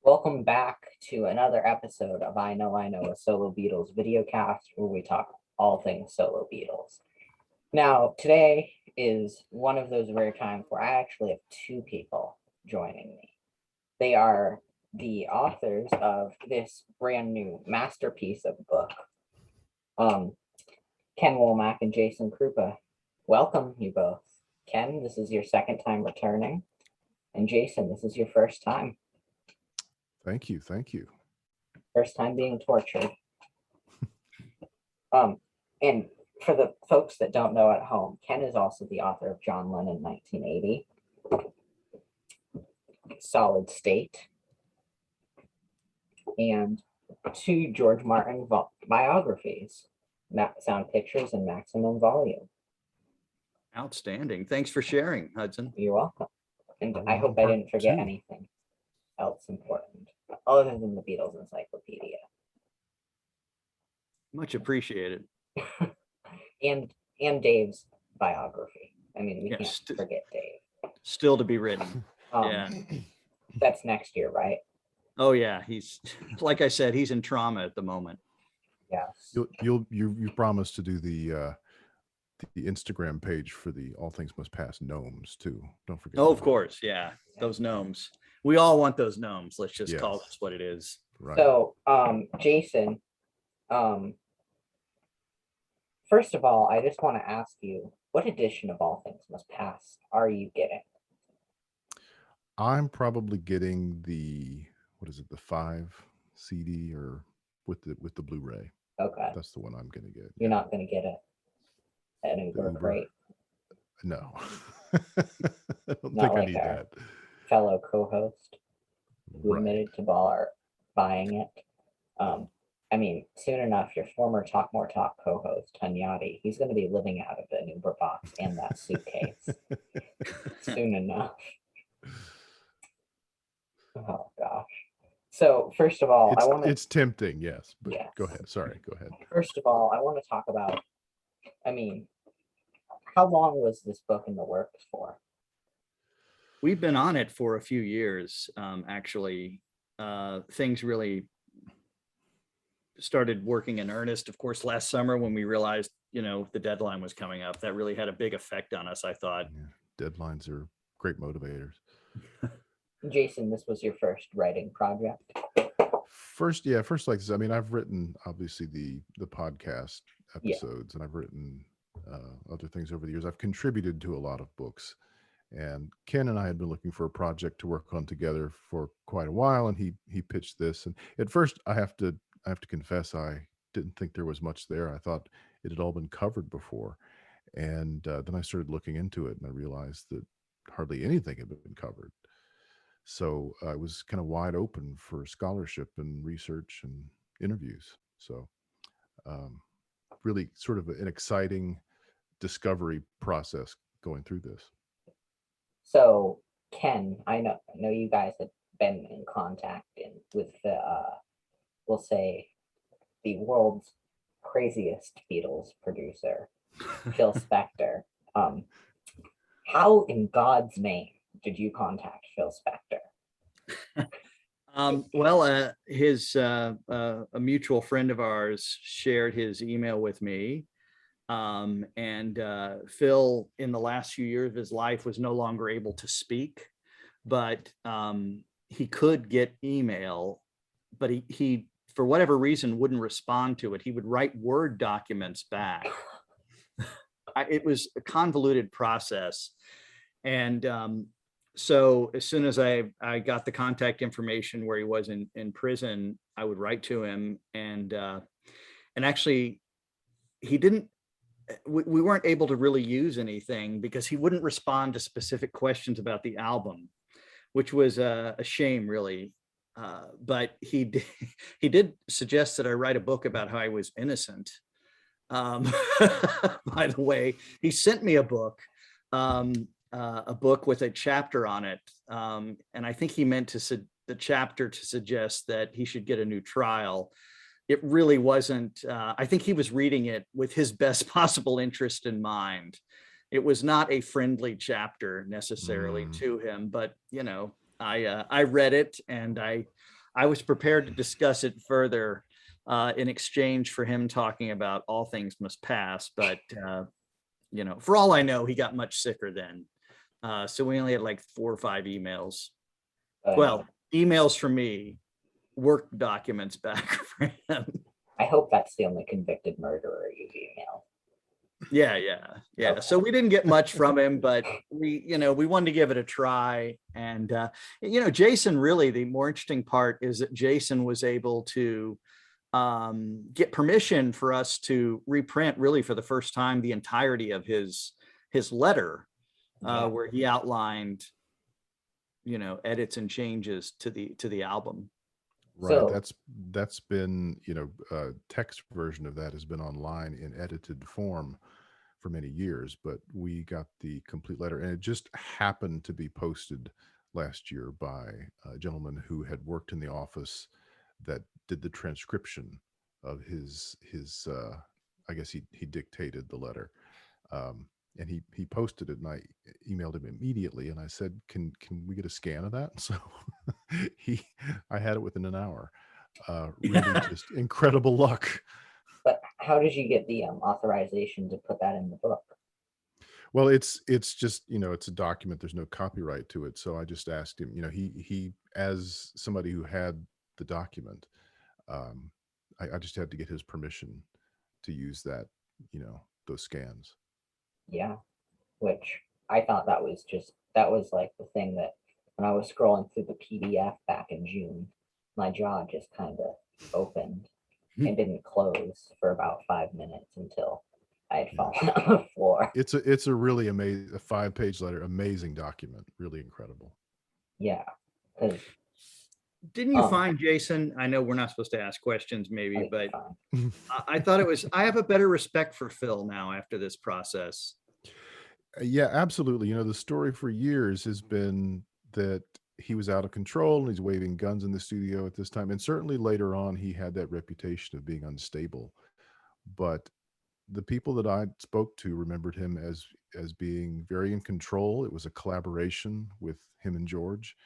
Welcome back to another episode of I Know a Solo Beatles videocast where we talk all things solo Beatles. Now, today is one of those rare times where I actually have two people joining me. They are the authors of this brand new masterpiece of book, Ken Womack and Jason Krupa. Welcome, you both. Ken, this is your second time returning, and Jason, this is your first time. Thank you. First time being tortured. And for the folks that don't know at home, Ken is also the author of John Lennon 1980, Solid State, and two George Martin biographies, Sound Pictures and Maximum Volume. Outstanding. Thanks for sharing, Hudson. You're welcome. And I hope I didn't forget anything else important other than the Beatles Encyclopedia. Much appreciated. and Dave's biography. I mean, we can't forget Dave. Still to be written. Yeah. That's next year, right? Oh yeah, he's like I said, he's in trauma at the moment. Yes. You promised to do the Instagram page for the All Things Must Pass gnomes too. Don't forget. Oh, of course, yeah. Those gnomes. We all want those gnomes. Let's just call this what it is. Right. So, Jason, first of all, I just want to ask you, what edition of All Things Must Pass are you getting? I'm probably getting the 5 CD or with the Blu-ray. Okay. That's the one I'm gonna get. You're not gonna get an Uber crate? No. I don't think I need that. Fellow co-host who admitted to buying it. I mean, soon enough, your former Talk More Talk co-host, Hunyadi, he's going to be living out of an Uber box and that suitcase. Soon enough. Oh, gosh. So, first of all, it's tempting, yes. But yes. Go ahead. Sorry, go ahead. First of all, I want to talk about, how long was this book in the works for? We've been on it for a few years, actually. Things really started working in earnest, of course, last summer when we realized, the deadline was coming up. That really had a big effect on us, I thought. Yeah, deadlines are great motivators. Jason, this was your first writing project? First like this. I mean, I've written, obviously, the podcast episodes, and I've written other things over the years. I've contributed to a lot of books. And Ken and I had been looking for a project to work on together for quite a while, and he pitched this. And at first, I have to confess, I didn't think there was much there. I thought it had all been covered before, and then I started looking into it, and I realized that hardly anything had been covered. So I was kind of wide open for scholarship and research and interviews. So really, sort of an exciting discovery process going through this. So, Ken, I know you guys have been in contact with the, we'll say, the world's craziest Beatles producer, Phil Spector. How in God's name did you contact Phil Spector? Well, a mutual friend of ours shared his email with me. And Phil, in the last few years of his life, was no longer able to speak, but he could get email, but he for whatever reason wouldn't respond to it. He would write Word documents back. It was a convoluted process. And so as soon as I got the contact information where he was in prison, I would write to him, and actually we weren't able to really use anything because he wouldn't respond to specific questions about the album, which was a shame, really. But he did suggest that I write a book about how I was innocent. By the way, he sent me a book with a chapter on it. And I think he meant the chapter to suggest that he should get a new trial. It really wasn't, I think he was reading it with his best possible interest in mind. It was not a friendly chapter necessarily to him, but I read it, and I was prepared to discuss it further in exchange for him talking about All Things Must Pass. But for all I know, he got much sicker then. So we only had like 4 or 5 emails. Well, emails from me, work documents back from him. I hope that's the only convicted murderer you've emailed. Yeah. Okay. So we didn't get much from him, but we wanted to give it a try. And Jason, really, the more interesting part is that Jason was able to get permission for us to reprint, really for the first time, the entirety of his letter, where he outlined edits and changes to the album. Right. So- That's been, text version of that has been online in edited form for many years, but we got the complete letter, and it just happened to be posted last year by a gentleman who had worked in the office that did the transcription of his I guess he dictated the letter. And he posted it, and I emailed him immediately, and I said, can we get a scan of that? So I had it within an hour. Really just incredible luck. But how did you get the authorization to put that in the book? Well, it's just, it's a document, there's no copyright to it, so I just asked him, he as somebody who had the document, I just had to get his permission to use that, those scans. Yeah, which I thought that was like the thing that when I was scrolling through the PDF back in June, my jaw just kind of opened and didn't close for about 5 minutes until I had fallen on the floor. It's a really amazing, a 5-page letter, amazing document, really incredible. Yeah, because Didn't you find, Jason? I know we're not supposed to ask questions, maybe, but fine. I thought I have a better respect for Phil now after this process. Yeah, absolutely. The story for years has been that he was out of control and he's waving guns in the studio at this time. And certainly later on, he had that reputation of being unstable. But the people that I spoke to remembered him as being very in control. It was a collaboration with him and George,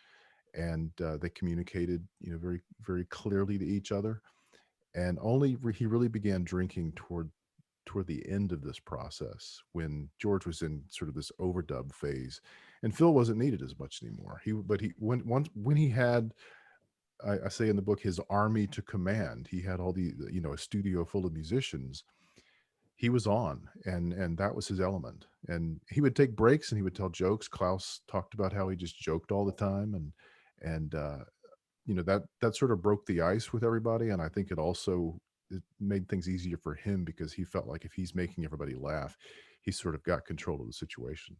and they communicated, very, very clearly to each other. And he really began drinking toward the end of this process, when George was in sort of this overdub phase, and Phil wasn't needed as much anymore. When he had, I say in the book, his army to command, he had all a studio full of musicians. He was on, and that was his element. And he would take breaks and he would tell jokes. Klaus talked about how he just joked all the time, and that sort of broke the ice with everybody. And I think it made things easier for him, because he felt like if he's making everybody laugh, he sort of got control of the situation.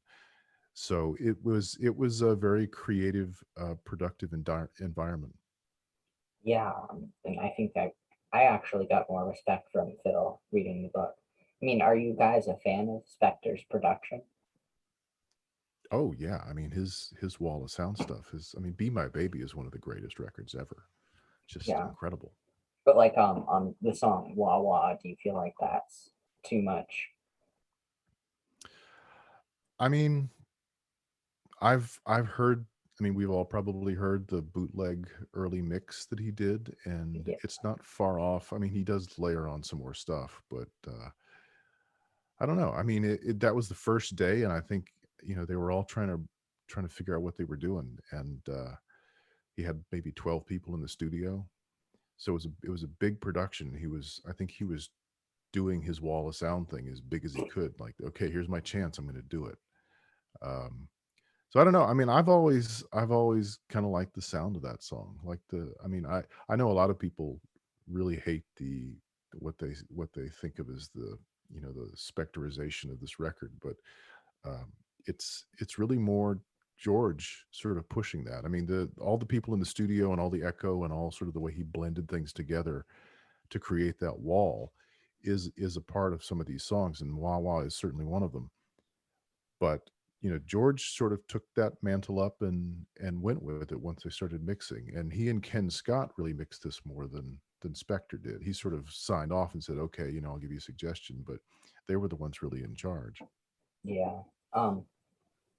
So it was a very creative, productive environment. Yeah, and I think I actually got more respect from Phil reading the book. I mean, are you guys a fan of Spector's production? Oh yeah, I mean his wall of sound stuff Be My Baby is one of the greatest records ever. Just Yeah. incredible. But like on the song Wah Wah, do you feel like that's too much? I mean, I've heard, we've all probably heard the bootleg early mix that he did, and Yeah. it's not far off. He does layer on some more stuff, but I don't know. That was the first day, and I think, they were all trying to figure out what they were doing, and he had maybe 12 people in the studio, so it was a big production. I think he was doing his wall of sound thing as big as he could. Like, okay, here's my chance. I'm going to do it. So I don't know. I've always kind of liked the sound of that song. I know a lot of people really hate what they think of as the spectorization of this record, but it's really more George sort of pushing that. All the people in the studio and all the echo and all sort of the way he blended things together to create that wall is a part of some of these songs, and Wah Wah is certainly one of them. But George sort of took that mantle up and went with it once they started mixing, and he and Ken Scott really mixed this more than Spector did. He sort of signed off and said, okay, I'll give you a suggestion, but they were the ones really in charge. Yeah.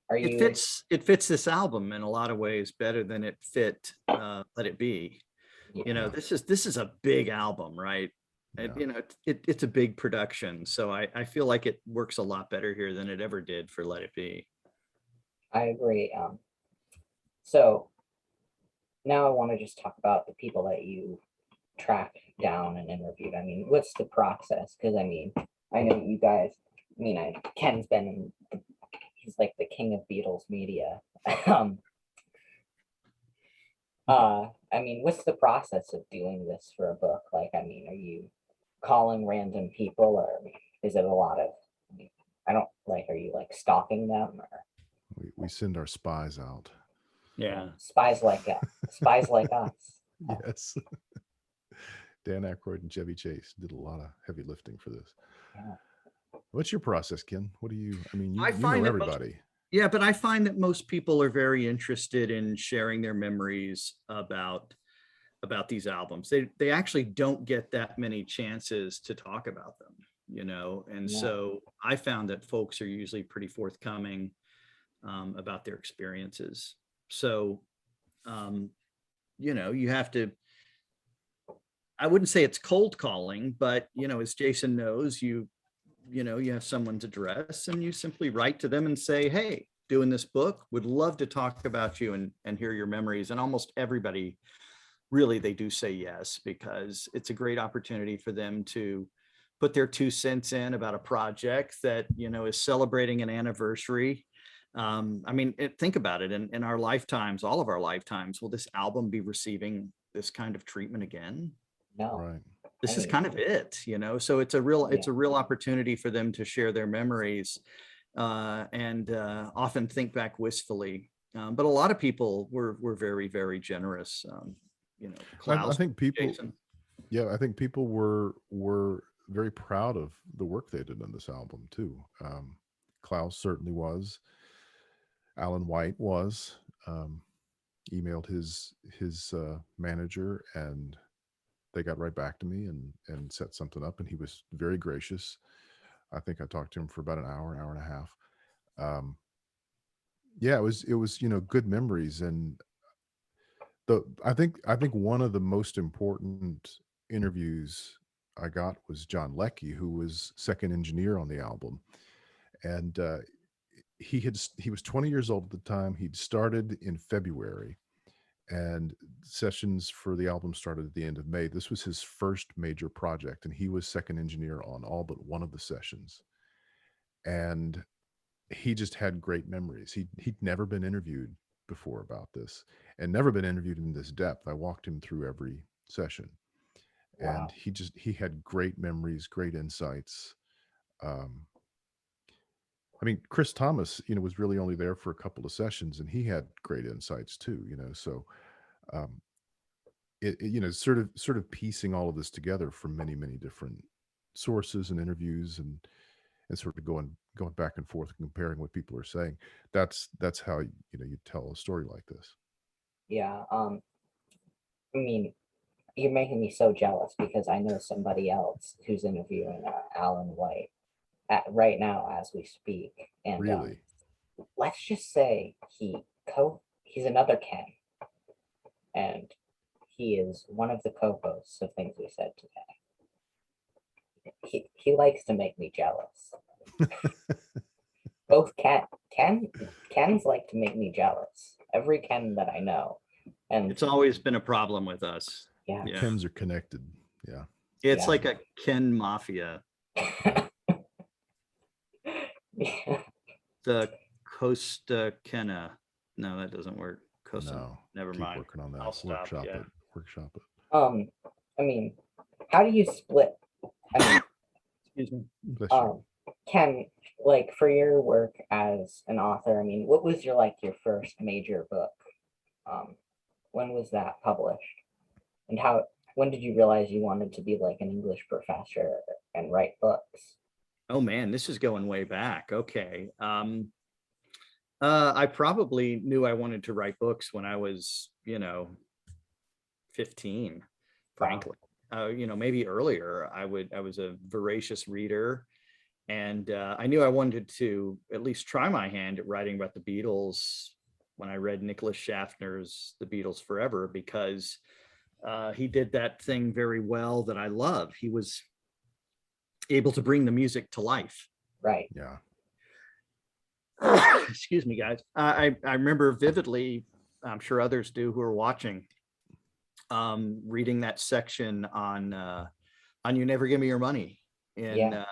Are It you? fits this album in a lot of ways better than it fit Let It Be. You know, Yeah, this is a big album, right? And, Yeah. you know, it's a big production. So I feel like it works a lot better here than it ever did for Let It Be. I agree. So now I want to just talk about the people that you tracked down and interviewed. I mean, what's the process? Because I mean, I know you guys. I mean, Ken's been he's like the king of Beatles media. um, I mean, what's the process of doing this for a book? Like, I mean, are you calling random people, or is it a lot of? I don't like. Are you like stalking them, or We send our spies out. Yeah. spies like us? Yes. Dan Aykroyd and Chevy Chase did a lot of heavy lifting for this. Yeah. What's your process, Ken? What do you? I mean, I you know find that everybody. Yeah, but I find that most people are very interested in sharing their memories about these albums. They actually don't get that many chances to talk about them, you know. And No. so I found that folks are usually pretty forthcoming about their experiences. So you know, you have to. I wouldn't say it's cold calling, but you know, as Jason knows, you know, you have someone's address and you simply write to them and say, hey, doing this book, would love to talk about you and hear your memories. And almost everybody, really, they do say yes, because it's a great opportunity for them to put their 2 cents in about a project that, you know, is celebrating an anniversary. I mean, think about it, in our lifetimes, all of our lifetimes, will this album be receiving this kind of treatment again? No. Right. This is mean, kind of it, you know. So it's a real opportunity for them to share their memories and often think back wistfully. But a lot of people were very, very generous. You know, I Klaus, think people. Jason. Yeah, I think people were very proud of the work they did on this album too. Klaus certainly was. Alan White was. Um, emailed his manager, and they got right back to me and set something up, and he was very gracious. I think I talked to him for about an hour and a half. Um, yeah, it was good memories, and I think one of the most important interviews I got was John Leckie, who was second engineer on the album, and he was 20 years old at the time. He'd started in February, and sessions for the album started at the end of May. This was his first major project, and he was second engineer on all but one of the sessions. And he just had great memories. He'd never been interviewed before about this, and never been interviewed in this depth. I walked him through every session, and wow. he had great memories, great insights. Um, I mean, Chris Thomas, was really only there for a couple of sessions, and he had great insights too. So um, sort of piecing all of this together from many, many different sources and interviews, and sort of going back and forth and comparing what people are saying. That's how you tell a story like this. Yeah. I mean, you're making me so jealous because I know somebody else who's interviewing Alan White right now as we speak, and Really. let's just say he's another Ken, and he is one of the co-hosts of Things We Said Today. He likes to make me jealous. Both Ken's like to make me jealous. Every Ken that I know, and It's always been a problem with us. yeah, The Yeah. Kens are connected. Yeah. It's Yeah. like a Ken mafia. The Costa Kenna. No, that doesn't work. Costa. No. Never Keep mind. working on that. I'll stop. Workshop Yeah. it. Workshop it. I mean, how do you split? I Excuse me. Bless mean, you. Ken, like for your work as an author, I mean, what was your first major book? When was that published? And when did you realize you wanted to be like an English professor and write books? Oh man, this is going way back. Okay. I probably knew I wanted to write books when I was, 15, frankly. Maybe earlier. I was a voracious reader, And I knew I wanted to at least try my hand at writing about the Beatles when I read Nicholas Schaffner's The Beatles Forever, because he did that thing very well that I love. He was able to bring the music to life. Right. Yeah. Excuse me, guys. I remember vividly, I'm sure others do who are watching, reading that section on You Never Give Me Your Money in Yeah.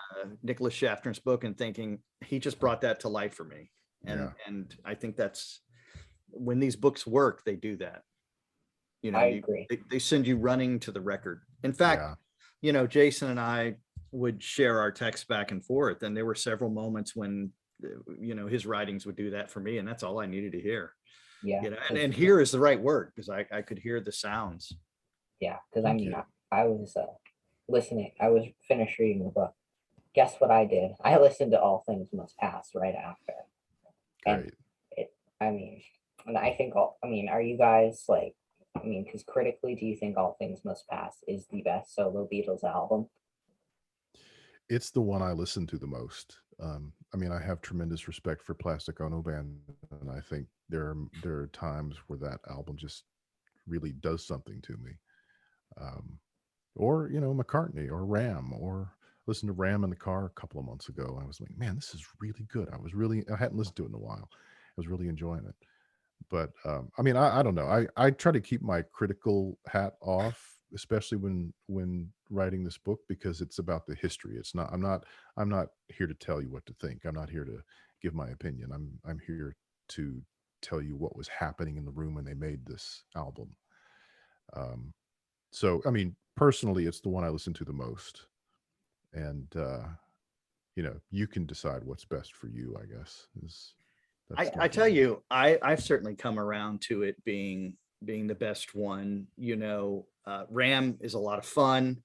Nicholas Schaffner's book, and thinking he just brought that to life for me. And Yeah. and I think that's when these books work, they do that. You know, I agree. they send you running to the record. In fact, Yeah. you know, Jason and I would share our texts back and forth, and there were several moments when, you know, his writings would do that for me, and that's all I needed to hear. Yeah. You know, and hear is the right word, because I could hear the sounds. Yeah, because I Thank mean, you. I was listening. I was finished reading the book. Guess what I did? I listened to All Things Must Pass right after, and Great. it. I mean, and I think all. I mean, are you guys like? I mean, because critically, do you think All Things Must Pass is the best solo Beatles album? It's the one I listen to the most. I mean, I have tremendous respect for Plastic Ono Band, and I think there are times where that album just really does something to me. Um, or McCartney or Ram, or listen to Ram in the car a couple of months ago. I was like, man, this is really good. I hadn't listened to it in a while. I was really enjoying it. But I mean, I don't know. I try to keep my critical hat off, especially when writing this book, because it's about the history. It's not. I'm not here to tell you what to think. I'm not here to give my opinion. I'm here to tell you what was happening in the room when they made this album. Um, so I mean, personally, it's the one I listen to the most, and you can decide what's best for you. I guess is that's I my tell feeling. you, I've certainly come around to it being the best one. You know, Ram is a lot of fun.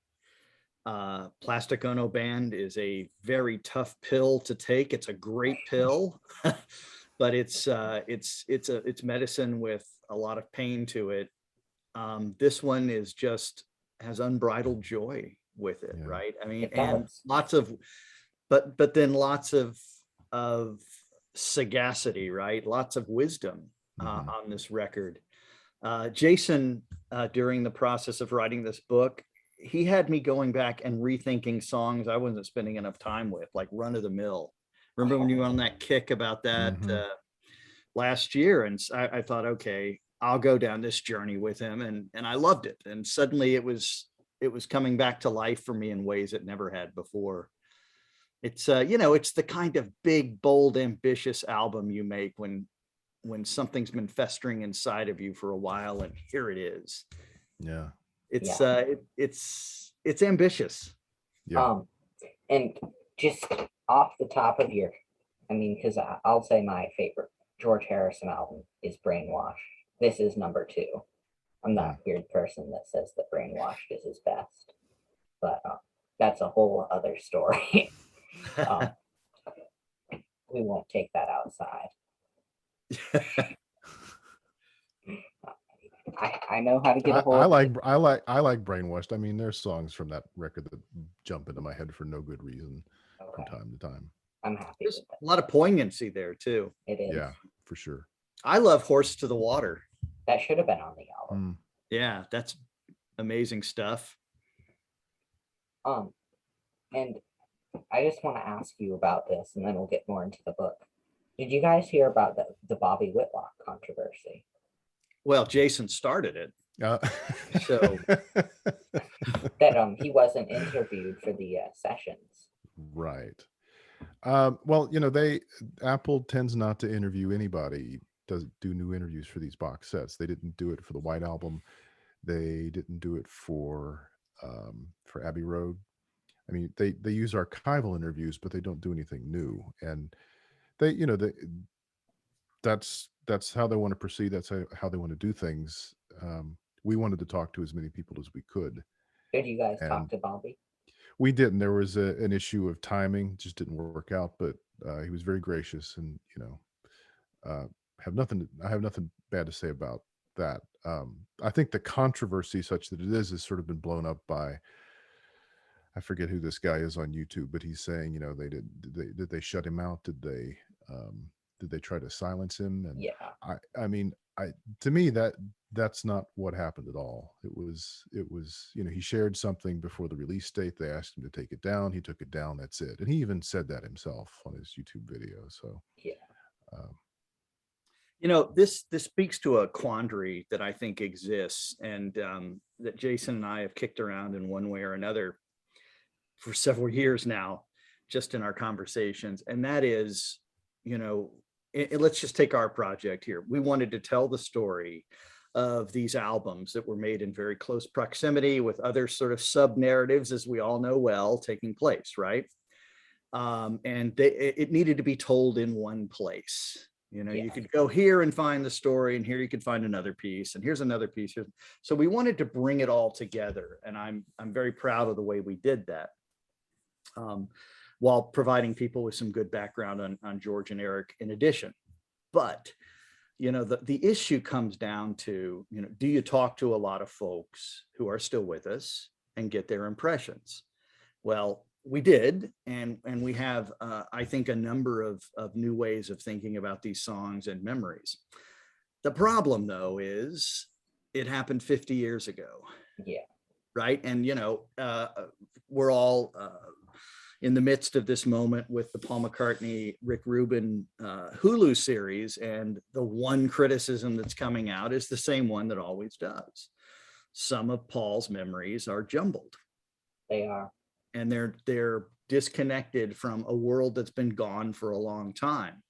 Plastic Ono Band is a very tough pill to take. It's a great pill, but it's medicine with a lot of pain to it. This one is just has unbridled joy with it, Yeah. right? I mean, It and does. lots of, but then lots of sagacity, right? Lots of wisdom Hmm. on this record. Jason, during the process of writing this book, he had me going back and rethinking songs I wasn't spending enough time with, like Run of the Mill. Remember when you were on that kick about that Hmm. last year? And I thought, okay, I'll go down this journey with him, and I loved it. And suddenly it was coming back to life for me in ways it never had before. It's it's the kind of big, bold, ambitious album you make when something's been festering inside of you for a while, and here it is. Yeah. It's Yeah. it's ambitious. Yeah. And just off the top of your, I mean, because I'll say my favorite George Harrison album is Brainwash. This is number two. I'm Mm. that weird person that says that Brainwashed is his best, but that's a whole other story. um, we won't take that outside. I know how to get a I, hold I of like it. I like Brainwashed. I mean, there's songs from that record that jump into my head for no good reason from Okay, time to time. I'm happy There's with it. a lot of poignancy there too. It is. Yeah, for sure. I love Horse to the Water. That should have been on the album. Mm. Yeah, that's amazing stuff. And I just want to ask you about this, and then we'll get more into the book. Did you guys hear about the Bobby Whitlock controversy? Well, Jason started it. Uh, So That he wasn't interviewed for the sessions. right. Well, they Apple tends not to interview anybody. Does do new interviews for these box sets. They didn't do it for the White Album. They didn't do it for Abbey Road. I mean, they use archival interviews, but they don't do anything new. And they that's how they want to proceed. That's how they want to do things. We wanted to talk to as many people as we could, Did you guys talk and to Bobby? we didn't. There was an issue of timing, just didn't work out. But he was very gracious, and uh, I have nothing bad to say about that. I think the controversy, such that it is sort of been blown up by I forget who this guy is on YouTube, but he's saying, did they shut him out? Did they try to silence him? And Yeah. I mean, to me, that's not what happened at all. It was, he shared something before the release date. They asked him to take it down. He took it down. That's it. And he even said that himself on his YouTube video. So, Yeah. um, This speaks to a quandary that I think exists, and that Jason and I have kicked around in one way or another for several years now, just in our conversations. And that is, let's just take our project here. We wanted to tell the story of these albums that were made in very close proximity with other sort of sub narratives, as we all know well, taking place, right? And it needed to be told in one place. You could go here and find the story, and here you could find another piece, and here's another piece. So we wanted to bring it all together, and I'm very proud of the way we did that, while providing people with some good background on George and Eric in addition. But the issue comes down to, do you talk to a lot of folks who are still with us and get their impressions? Well, we did, and we have, I think, a number of new ways of thinking about these songs and memories. The problem, though, is it happened 50 years ago. Yeah. Right. And, we're all in the midst of this moment with the Paul McCartney, Rick Rubin Hulu series. And the one criticism that's coming out is the same one that always does. Some of Paul's memories are jumbled. They are. And they're disconnected from a world that's been gone for a long time.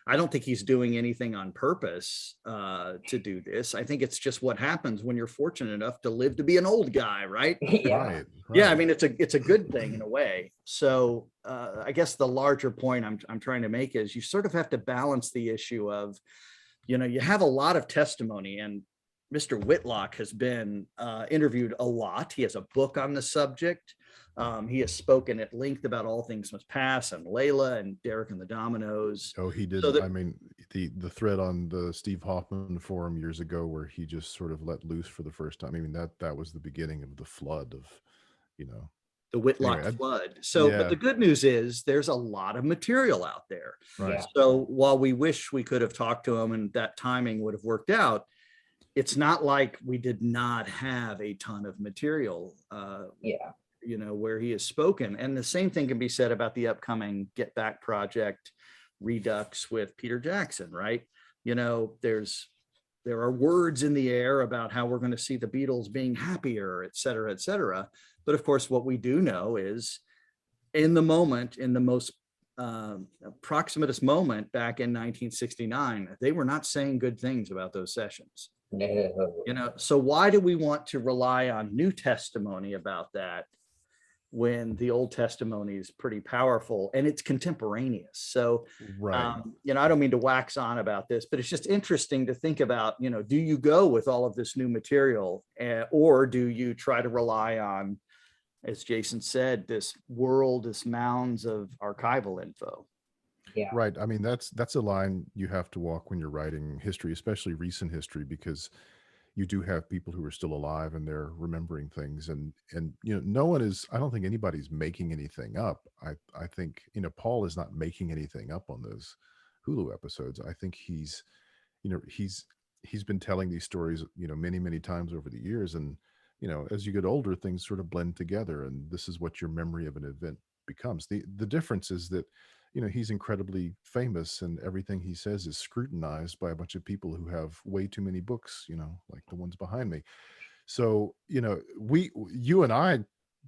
I don't think he's doing anything on purpose to do this. I think it's just what happens when you're fortunate enough to live to be an old guy, right? Yeah. Right. Yeah, I mean, it's a good thing in a way. So I guess the larger point I'm trying to make is you sort of have to balance the issue of, you have a lot of testimony, and Mr. Whitlock has been interviewed a lot. He has a book on the subject. He has spoken at length about All Things Must Pass and Layla and Derek and the Dominoes. Oh, he did. So I mean, the thread on the Steve Hoffman forum years ago, where he just sort of let loose for the first time. I mean, that was the beginning of the flood of, the Whitlock Anyway, flood. So, yeah. but the good news is there's a lot of material out there. Right. Yeah. So while we wish we could have talked to him and that timing would have worked out, it's not like we did not have a ton of material, Yeah. where he has spoken. And the same thing can be said about the upcoming Get Back project Redux with Peter Jackson, right? There are words in the air about how we're going to see the Beatles being happier, et cetera, et cetera. But of course, what we do know is in the moment, in the most proximatist moment back in 1969, they were not saying good things about those sessions. No. So why do we want to rely on new testimony about that when the old testimony is pretty powerful and it's contemporaneous? So, Right. I don't mean to wax on about this, but it's just interesting to think about, do you go with all of this new material, or do you try to rely on, as Jason said, this mounds of archival info? Yeah. Right. I mean, that's a line you have to walk when you're writing history, especially recent history, because you do have people who are still alive and they're remembering things, and no one is, I don't think anybody's making anything up. I think, Paul is not making anything up on those Hulu episodes. I think he's been telling these stories, many times over the years, and as you get older, things sort of blend together, and this is what your memory of an event becomes. The difference is that he's incredibly famous, and everything he says is scrutinized by a bunch of people who have way too many books, like the ones behind me. So, you and I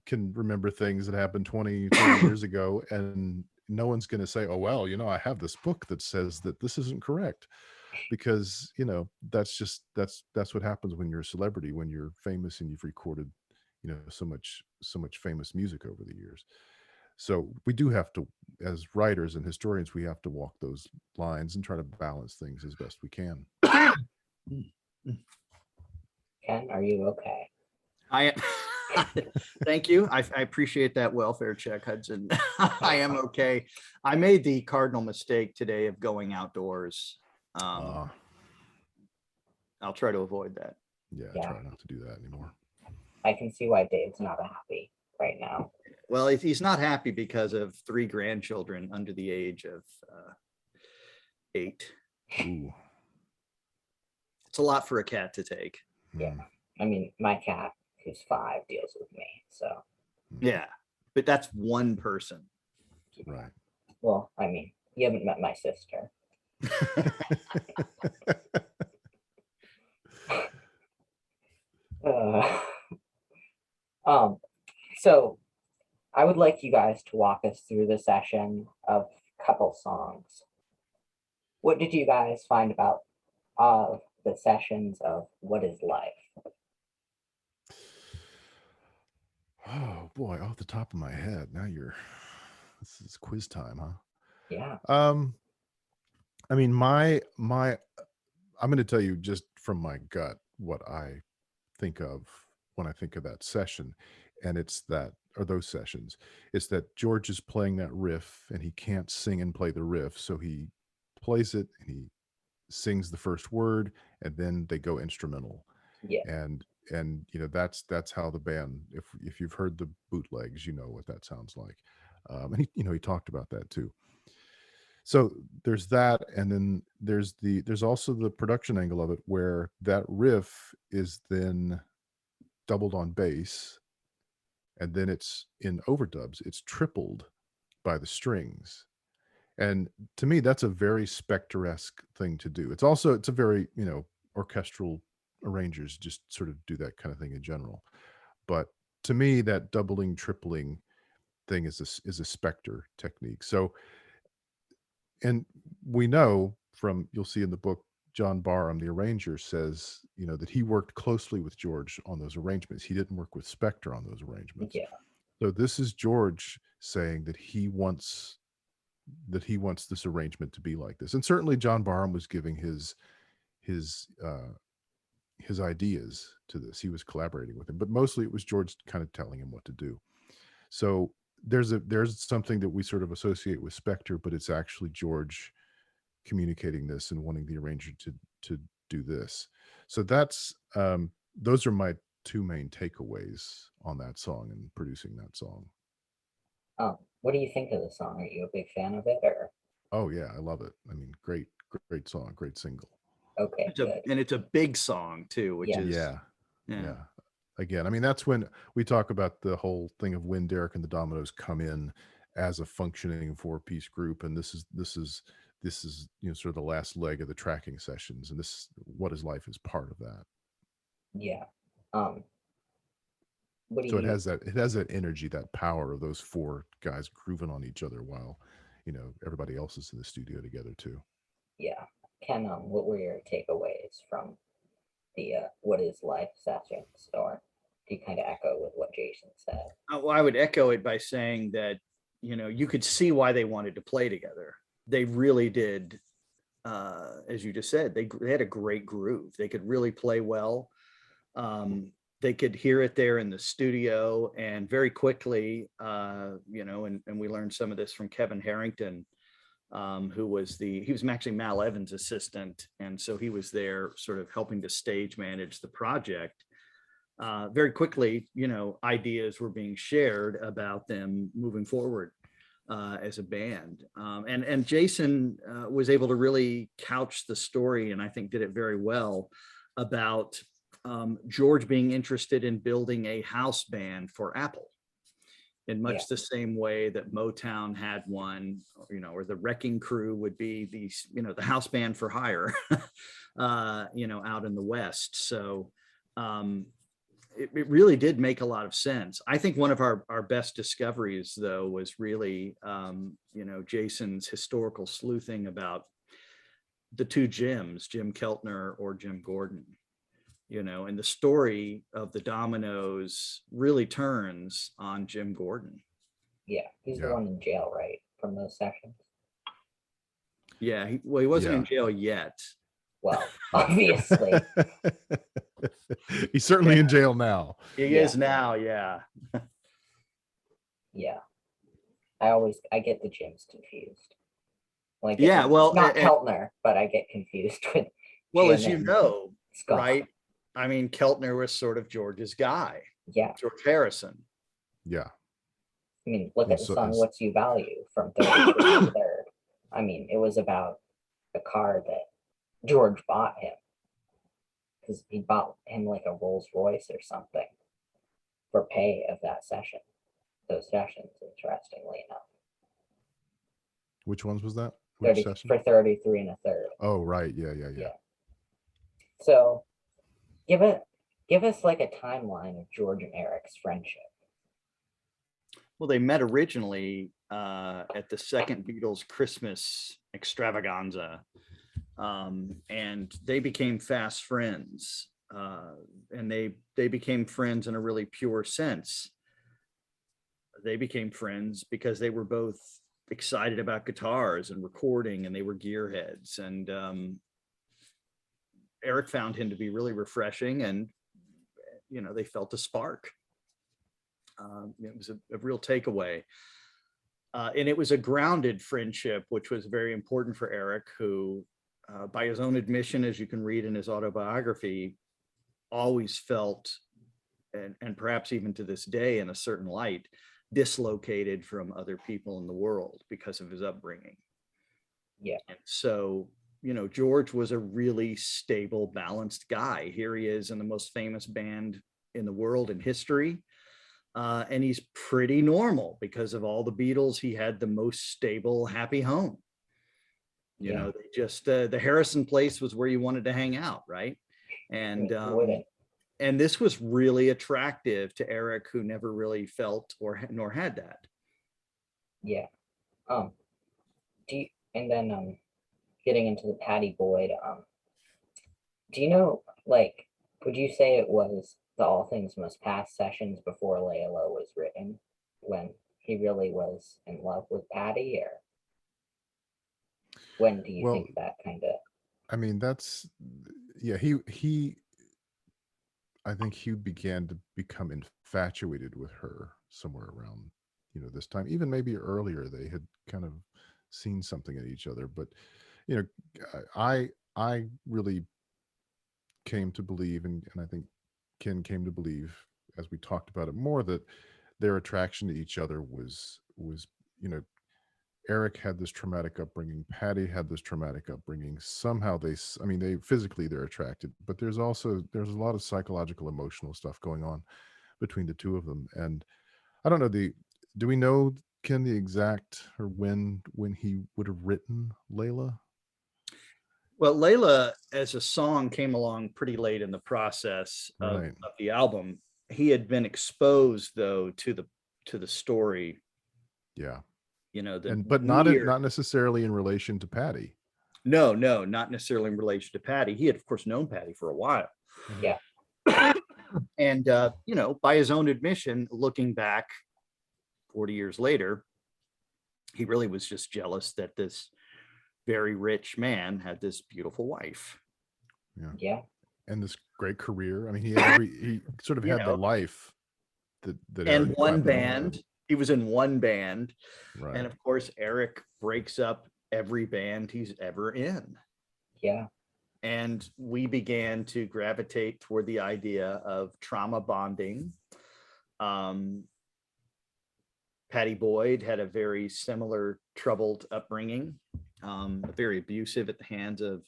can remember things that happened 20, 30 years ago, and no one's going to say, oh, well, I have this book that says that this isn't correct, because, that's what happens when you're a celebrity, when you're famous and you've recorded, so much famous music over the years. So we do have to, as writers and historians, we have to walk those lines and try to balance things as best we can. Ken, are you okay? Thank you. I appreciate that welfare check, Hudson. I am okay. I made the cardinal mistake today of going outdoors. I'll try to avoid that. Yeah, Yeah. try not to do that anymore. I can see why Dave's not happy right now. Well, he's not happy because of 3 grandchildren under the age of 8. Ooh. It's a lot for a cat to take. Yeah. Mm, I mean, my cat, who's 5, deals with me. So, Yeah, but that's one person. right. well, I mean, you haven't met my sister. Uh, so I would like you guys to walk us through the session of couple songs. What did you guys find about the sessions of What is Life? Oh boy, off the top of my head. Now this is quiz time, huh? Yeah, I mean, I'm going to tell you just from my gut what I think of when I think of that session, and it's that, or those sessions, it's that George is playing that riff and he can't sing and play the riff, so he plays it and he sings the first word, and then they go instrumental. yeah, And that's how the band, if you've heard the bootlegs, you know what that sounds like. And he talked about that too. So there's that, and then there's also the production angle of it, where that riff is then doubled on bass, and then it's in overdubs, it's tripled by the strings. And to me, that's a very Spector-esque thing to do. It's a very, orchestral arrangers just sort of do that kind of thing in general. But to me, that doubling, tripling thing is a Spector technique. So, and we know from, you'll see in the book, John Barham, the arranger, says, that he worked closely with George on those arrangements. He didn't work with Spector on those arrangements. yeah, So this is George saying that he wants this arrangement to be like this. And certainly John Barham was giving his ideas to this. He was collaborating with him, but mostly it was George kind of telling him what to do. So there's something that we sort of associate with Spector, but it's actually George communicating this and wanting the arranger to do this. So that's those are my 2 main takeaways on that song and producing that song. what do you think of the song? Are you a big fan of it, or Oh yeah, I love it. I mean, great song, great single. okay, good. It's a big song too, which Yeah. is Yeah. yeah. Again, I mean, that's when we talk about the whole thing of when Derek and the Dominoes come in as a functioning 4-piece group, and this is sort of the last leg of the tracking sessions, and this What is Life is part of that. Yeah. What do So you? it has that energy, that power of those 4 guys grooving on each other while everybody else is in the studio together too. Yeah, Ken. What were your takeaways from the What is Life sessions, or do you kind of echo with what Jason said? Well, I would echo it by saying that, you could see why they wanted to play together. They really did. As you just said, they had a great groove. They could really play well. They could hear it there in the studio, and very quickly, and we learned some of this from Kevin Harrington, who was actually Mal Evans' assistant. And so he was there sort of helping to stage manage the project. Very quickly, ideas were being shared about them moving forward as a band. And Jason was able to really couch the story, and I think did it very well, about George being interested in building a house band for Apple in much the same way that Motown had one, or the Wrecking Crew would be the house band for hire, out in the West. So it really did make a lot of sense. I think one of our best discoveries, though, was really, Jason's historical sleuthing about the 2 Jims, Jim Keltner or Jim Gordon. And the story of the Dominoes really turns on Jim Gordon. Yeah, he's the Yeah. one in jail, right, from those sessions? Yeah, he wasn't in Yeah. jail yet. Well, obviously. He's certainly in jail now. He is now, yeah. Yeah. I get the Jims confused. Like, Yeah, well, not Keltner, but I get confused with well, Jim as you and know, Scott. right? I mean, Keltner was sort of George's guy, Yeah. George Harrison. Yeah. I mean, look Well, at the so song as "What's You Value" from 33 and a Third. I mean, it was about the car that George bought him because he bought him like a Rolls Royce or something for pay of that session. Those sessions, interestingly enough, which ones was that? Which 30 session? for 33 and a Third. Oh, right. Yeah. Yeah. So give us like a timeline of George and Eric's friendship. Well, they met originally at the second Beatles Christmas extravaganza, and they became fast friends. And they became friends in a really pure sense. They became friends because they were both excited about guitars and recording, and they were gearheads. And Eric found him to be really refreshing, and they felt a spark. It was a real takeaway. And it was a grounded friendship, which was very important for Eric, who, by his own admission, as you can read in his autobiography, always felt, and perhaps even to this day in a certain light, dislocated from other people in the world because of his upbringing. Yeah. And so, George was a really stable, balanced guy. Here he is in the most famous band in the world in history. And he's pretty normal because of all the Beatles. He had the most stable, happy home. They just the Harrison place was where you wanted to hang out, right? And and this was really attractive to Eric, who never really felt nor had that. Yeah. And then getting into the Patty Boyd, do you know, like, would you say it was the All Things Must Pass sessions before Layla was written when he really was in love with Patty, or when do you think that kind of? I mean, I think he began to become infatuated with her somewhere around, this time. Even maybe earlier, they had kind of seen something in each other. But, I really came to believe, and I think Ken came to believe, as we talked about it more, that their attraction to each other was, Eric had this traumatic upbringing. Patty had this traumatic upbringing. Somehow they physically they're attracted, but there's a lot of psychological, emotional stuff going on between the two of them. And I don't know do we know, Ken, the exact or when he would have written Layla? Well, Layla as a song came along pretty late in the process of the album. He had been exposed though to the story. Yeah. But not necessarily in relation to Patty. No, not necessarily in relation to Patty. He had, of course, known Patty for a while. Yeah. And, by his own admission, looking back 40 years later, he really was just jealous that this very rich man had this beautiful wife. Yeah. And this great career. I mean, he sort of had the life that and Eric one band. He was in one band. Right. And of course, Eric breaks up every band he's ever in. Yeah. And we began to gravitate toward the idea of trauma bonding. Patty Boyd had a very similar troubled upbringing, very abusive at the hands of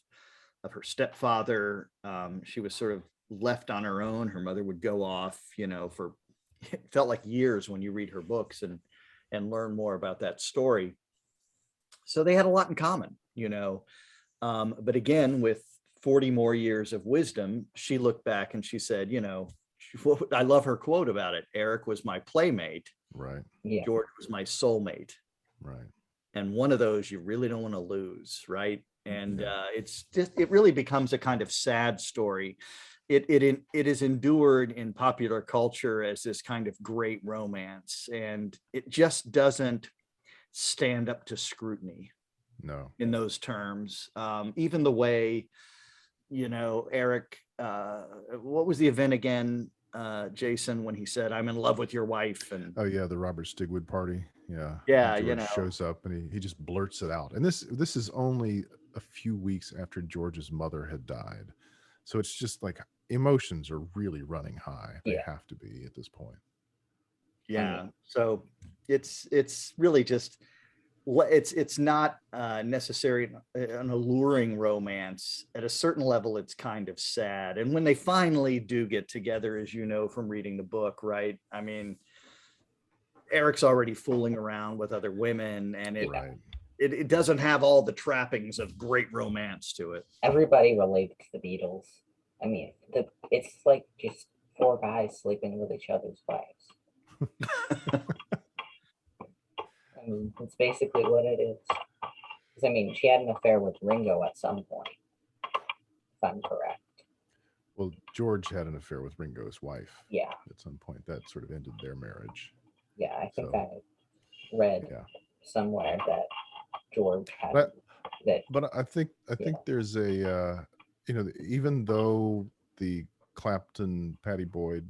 her stepfather. She was sort of left on her own. Her mother would go off, for it felt like years when you read her books and learn more about that story. So they had a lot in common, but again, with 40 more years of wisdom, she looked back and she said, I love her quote about it. Eric was my playmate. Right. Yeah. George was my soulmate. Right. And one of those you really don't want to lose. Right. And it really becomes a kind of sad story. It is endured in popular culture as this kind of great romance, and it just doesn't stand up to scrutiny. No. In those terms, even the way, Eric, what was the event again, Jason, when he said, "I'm in love with your wife"? And oh yeah, the Robert Stigwood party. Yeah. Yeah. George shows up and he just blurts it out. And this is only a few weeks after George's mother had died. So it's just like emotions are really running high. They have to be at this point. Yeah. So it's really just it's not necessary an alluring romance. At a certain level, it's kind of sad. And when they finally do get together, as you know from reading the book, right? I mean, Eric's already fooling around with other women, and Right. it doesn't have all the trappings of great romance to it. Everybody relates to the Beatles. I mean, it's like just four guys sleeping with each other's wives. I mean, it's basically what it is. 'Cause, I mean, she had an affair with Ringo at some point, if I'm correct. Well, George had an affair with Ringo's wife Yeah, at some point. That sort of ended their marriage. yeah. I think So, I read yeah. somewhere that George had But that. but I think Yeah. there's a even though the Clapton Patty Boyd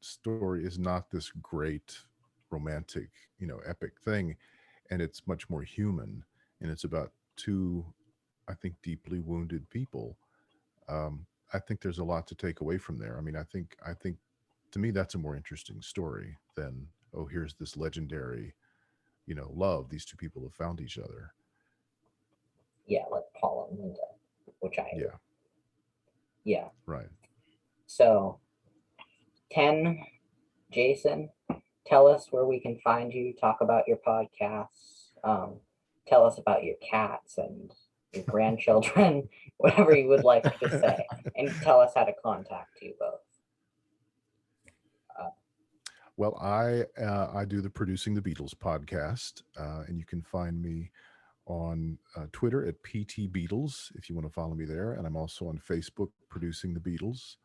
story is not this great romantic, epic thing, and it's much more human, and it's about two, I think, deeply wounded people. I think there's a lot to take away from there. I mean, I think to me that's a more interesting story than, oh, here's this legendary, love. These two people have found each other. Yeah, like Paul and Linda, which I Yeah, yeah. right. So 10, Jason, tell us where we can find you, talk about your podcasts, tell us about your cats and your grandchildren, whatever you would like to say, and tell us how to contact you both. Well, I do the Producing the Beatles podcast, and you can find me on Twitter at PT Beatles if you want to follow me there, and I'm also on Facebook, Producing the Beatles.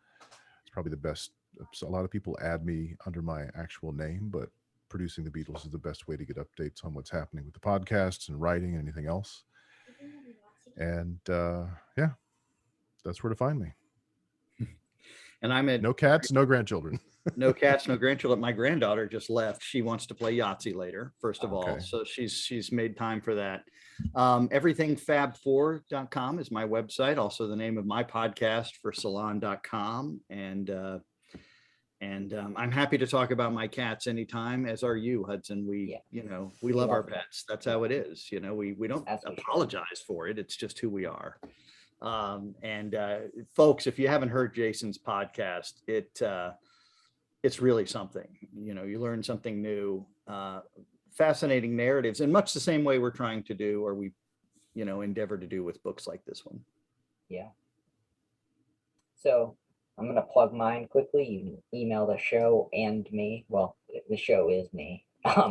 It's probably the best. So a lot of people add me under my actual name, but Producing the Beatles is the best way to get updates on what's happening with the podcasts and writing and anything else. And yeah, that's where to find me. And I'm at No cats, no grandchildren. no cats, no grandchildren. My granddaughter just left. She wants to play Yahtzee later, first of all. Okay. So she's made time for that. Everythingfab4.com is my website, also the name of my podcast for salon.com. And I'm happy to talk about my cats anytime, as are you, Hudson. We, Yeah. we love our love them. pets. That's how it is. We don't As we should. apologize for it. It's just who we are. Folks, if you haven't heard Jason's podcast, it's really something. You learn something new, fascinating narratives, in much the same way we're trying to do, or we, endeavor to do with books like this one. Yeah. So I'm gonna plug mine quickly. You can email the show and me. Well, the show is me. So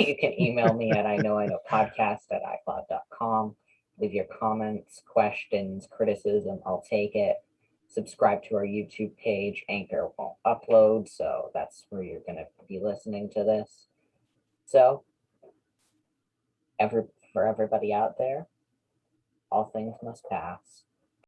you can email me at I know podcast@icloud.com. Leave your comments, questions, criticism. I'll take it. Subscribe to our YouTube page. Anchor won't upload, so that's where you're gonna be listening to this. So, for everybody out there, all things must pass.